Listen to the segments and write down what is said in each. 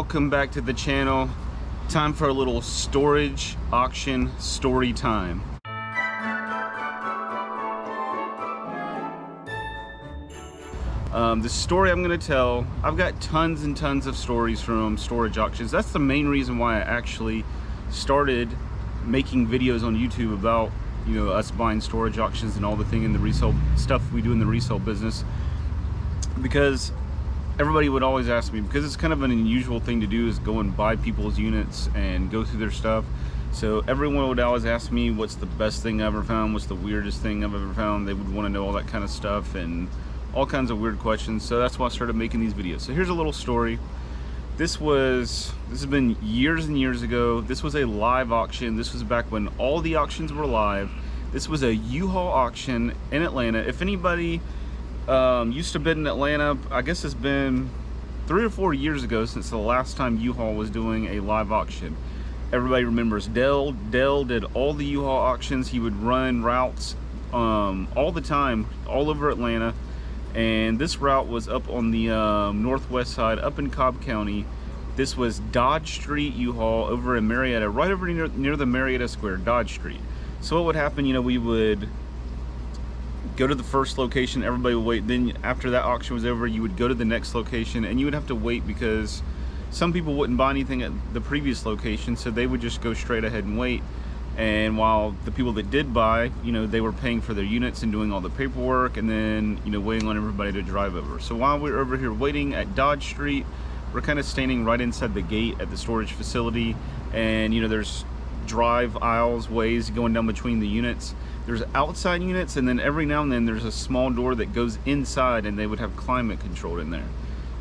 welcome back to the channel. Time for a little storage auction story time. The story I'm going to tell, I've got tons and tons of stories from storage auctions. That's the main reason why I actually started making videos on YouTube about, you know, us buying storage auctions and all the thing in the resale stuff we do in the resale business. Because everybody would always ask me, because it's kind of an unusual thing to do, is go and buy people's units and go through their stuff. So everyone would always ask me, what's the best thing I've ever found? What's the weirdest thing I've ever found? They would want to know all that kind of stuff and all kinds of weird questions. So that's why I started making these videos. So here's a little story. This has been years and years ago. This was a live auction. This was back when all the auctions were live. This was a U-Haul auction in Atlanta. If anybody used to bid in Atlanta, I guess it's been 3 or 4 years ago since the last time U-Haul was doing a live auction. Everybody remembers Dell. Dell did all the U-Haul auctions. He would run routes all the time, all over Atlanta. And this route was up on the northwest side, up in Cobb County. This was Dodge Street U-Haul over in Marietta, right over near the Marietta Square, Dodge Street. So what would happen, you know, we would go to the first location, everybody would wait. Then after that auction was over, you would go to the next location and you would have to wait because some people wouldn't buy anything at the previous location, so they would just go straight ahead and wait. And while the people that did buy, you know, they were paying for their units and doing all the paperwork and then, you know, waiting on everybody to drive over. So while we're over here waiting at Dodge Street, we're kind of standing right inside the gate at the storage facility. And, you know, there's drive aisles, ways going down between the units. There's outside units, and then every now and then there's a small door that goes inside, and they would have climate controlled in there.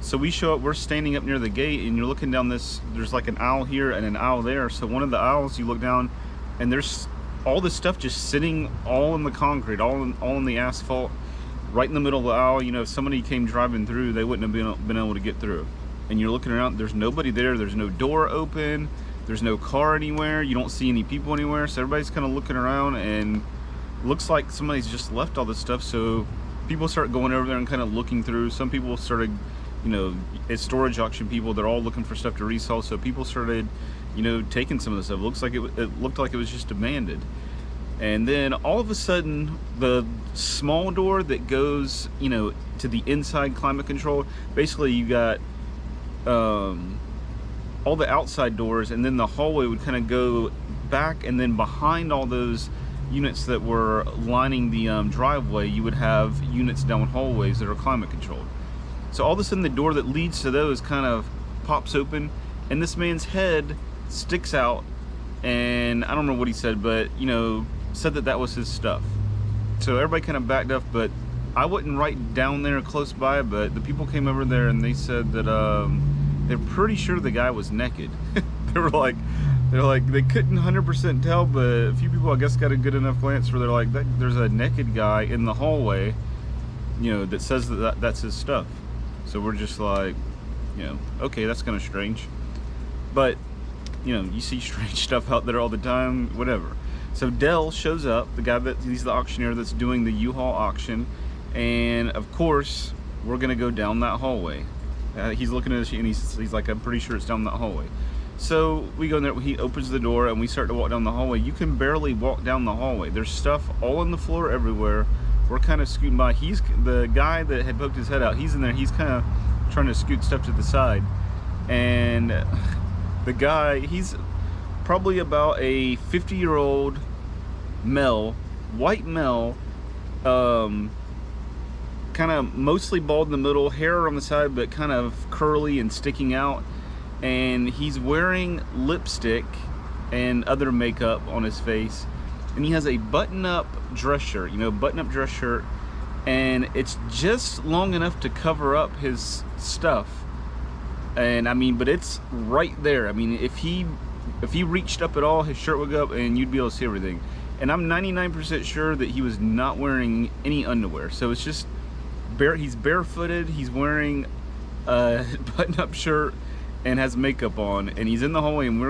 So we show up, we're standing up near the gate, and you're looking down this, there's like an aisle here and an aisle there. So one of the aisles, you look down and there's all this stuff just sitting all in the concrete, all in the asphalt, right in the middle of the aisle. You know, if somebody came driving through, they wouldn't have been able to get through. And you're looking around, there's nobody there, there's no door open, there's no car anywhere, you don't see any people anywhere. So everybody's kind of looking around, and looks like somebody's just left all this stuff. So people start going over there and kind of looking through. Some people started, you know, it's storage auction people, they're all looking for stuff to resell. So people started, you know, taking some of the stuff. It looked like it was just demanded. And then all of a sudden, the small door that goes, you know, to the inside climate control, basically you got all the outside doors, and then the hallway would kind of go back, and then behind all those units that were lining the driveway, you would have units down hallways that are climate controlled. So all of a sudden the door that leads to those kind of pops open, and this man's head sticks out, and I don't remember what he said, but, you know, said that that was his stuff. So everybody kind of backed up, but I wasn't right down there close by, but the people came over there and they said that they're pretty sure the guy was naked. They're like they couldn't 100% tell, but a few people I guess got a good enough glance where they're like, there's a naked guy in the hallway, you know, that says that that's his stuff. So we're just like, you know, okay, that's kind of strange. But, you know, you see strange stuff out there all the time, whatever. So Dell shows up, the guy he's the auctioneer that's doing the U-Haul auction, and of course we're gonna go down that hallway. He's looking at us and he's like, I'm pretty sure it's down that hallway. So we go in there, he opens the door, and we start to walk down the hallway. You can barely walk down the hallway. There's stuff all on the floor everywhere. We're kind of scooting by. He's the guy that had poked his head out. He's in there. He's kind of trying to scoot stuff to the side, and the guy, he's probably about a 50-year-old male, white male, kind of mostly bald in the middle, hair on the side, but kind of curly and sticking out. And he's wearing lipstick and other makeup on his face, and he has a button-up dress shirt, you know, button-up dress shirt, and it's just long enough to cover up his stuff. And I mean, but it's right there. I mean, if he reached up at all, his shirt would go up and you'd be able to see everything. And I'm 99% sure that he was not wearing any underwear. So it's just he's barefooted, he's wearing a button-up shirt and has makeup on, and he's in the hallway, and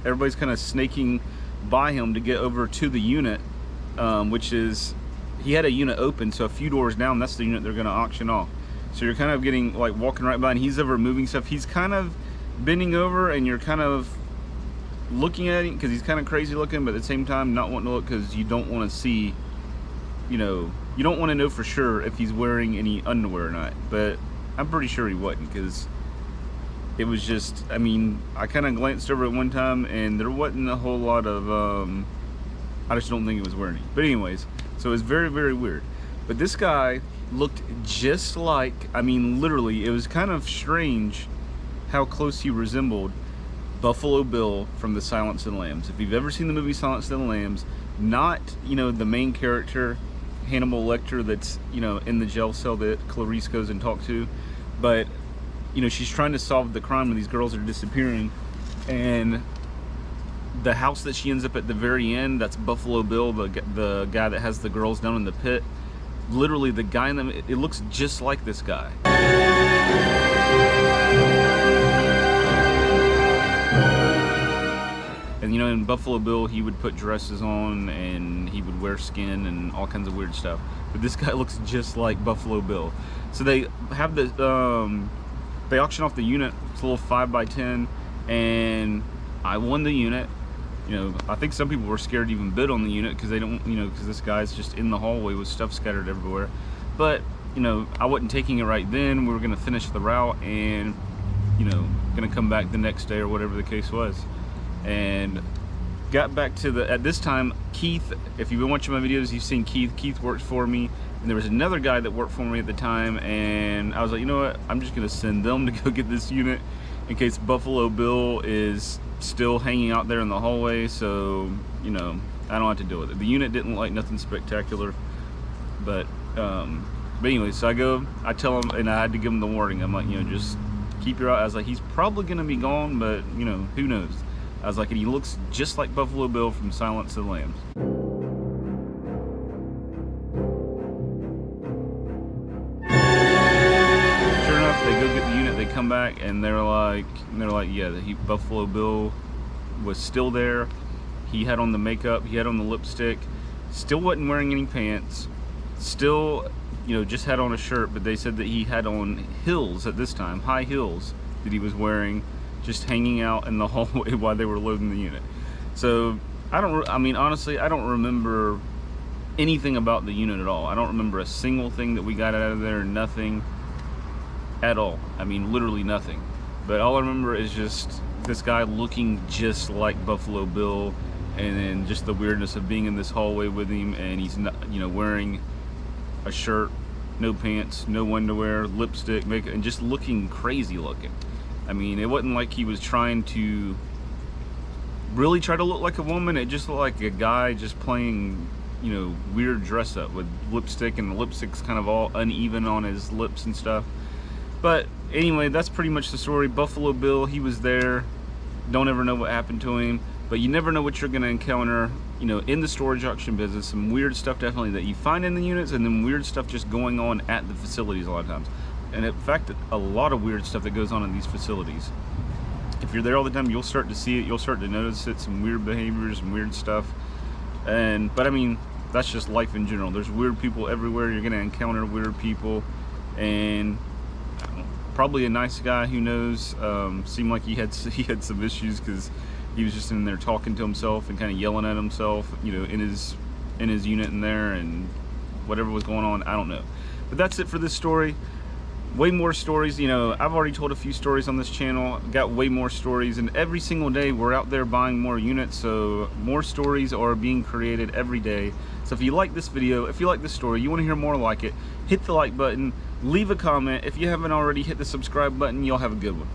everybody's kind of snaking by him to get over to the unit, which is, he had a unit open, so a few doors down, that's the unit they're going to auction off. So you're kind of getting, like, walking right by, and he's over moving stuff. He's kind of bending over and you're kind of looking at him because he's kind of crazy looking, but at the same time not wanting to look because you don't want to see, you know, you don't want to know for sure if he's wearing any underwear or not. But I'm pretty sure he wasn't, because it was just, I mean, I kind of glanced over at one time and there wasn't a whole lot of, I just don't think it was wearing it. But anyways, so it was very, very weird. But this guy looked just like, I mean, literally, it was kind of strange how close he resembled Buffalo Bill from the Silence of the Lambs. If you've ever seen the movie Silence of the Lambs, not, you know, the main character, Hannibal Lecter, that's, you know, in the jail cell that Clarice goes and talks to, but, you know, she's trying to solve the crime when these girls are disappearing, and the house that she ends up at the very end, that's Buffalo Bill, the guy that has the girls down in the pit. Literally, the guy in them, it looks just like this guy. And you know, in Buffalo Bill, he would put dresses on and he would wear skin and all kinds of weird stuff. But this guy looks just like Buffalo Bill. So they have this, they auction off the unit. It's a little 5x10, and I won the unit. You know, I think some people were scared to even bid on the unit because they don't, you know, because this guy's just in the hallway with stuff scattered everywhere. But, you know, I wasn't taking it right then. We were going to finish the route and, you know, going to come back the next day or whatever the case was. And got back to the, at this time, Keith, if you've been watching my videos, you've seen Keith. Keith works for me. And there was another guy that worked for me at the time. And I was like, you know what? I'm just going to send them to go get this unit in case Buffalo Bill is still hanging out there in the hallway, so, you know, I don't have to deal with it. The unit didn't look like nothing spectacular, but anyway, so I tell him, and I had to give him the warning. I'm like, you know, just keep your eye. I was like, he's probably gonna be gone, but, you know, who knows? I was like, and he looks just like Buffalo Bill from Silence of the Lambs. They go get the unit, they come back, and they're like, yeah, Buffalo Bill was still there. He had on the makeup, he had on the lipstick, still wasn't wearing any pants, still, you know, just had on a shirt, but they said that he had on heels at this time, high heels that he was wearing, just hanging out in the hallway while they were loading the unit. So, I mean, honestly, I don't remember anything about the unit at all. I don't remember a single thing that we got out of there, nothing at all. I mean, literally nothing. But all I remember is just this guy looking just like Buffalo Bill, and then just the weirdness of being in this hallway with him, and he's not, you know, wearing a shirt, no pants, no underwear, lipstick, makeup, and just looking crazy looking. I mean, it wasn't like he was trying to really try to look like a woman. It just looked like a guy just playing, you know, weird dress up with lipstick, and the lipstick's kind of all uneven on his lips and stuff. But anyway, that's pretty much the story. Buffalo Bill, he was there. Don't ever know what happened to him, but you never know what you're gonna encounter, you know, in the storage auction business. Some weird stuff definitely that you find in the units, and then weird stuff just going on at the facilities a lot of times. And in fact, a lot of weird stuff that goes on in these facilities. If you're there all the time, you'll start to see it, you'll start to notice it, some weird behaviors and weird stuff. But I mean, that's just life in general. There's weird people everywhere. You're gonna encounter weird people, and probably a nice guy, who knows. Seemed like he had some issues because he was just in there talking to himself and kind of yelling at himself, you know, in his unit in there, and whatever was going on, I don't know. But that's it for this story. Way more stories, you know, I've already told a few stories on this channel, got way more stories, and every single day we're out there buying more units, so more stories are being created every day. So if you like this video, if you like this story, you want to hear more like it, hit the like button, leave a comment. If you haven't already, hit the subscribe button. Y'all have a good one.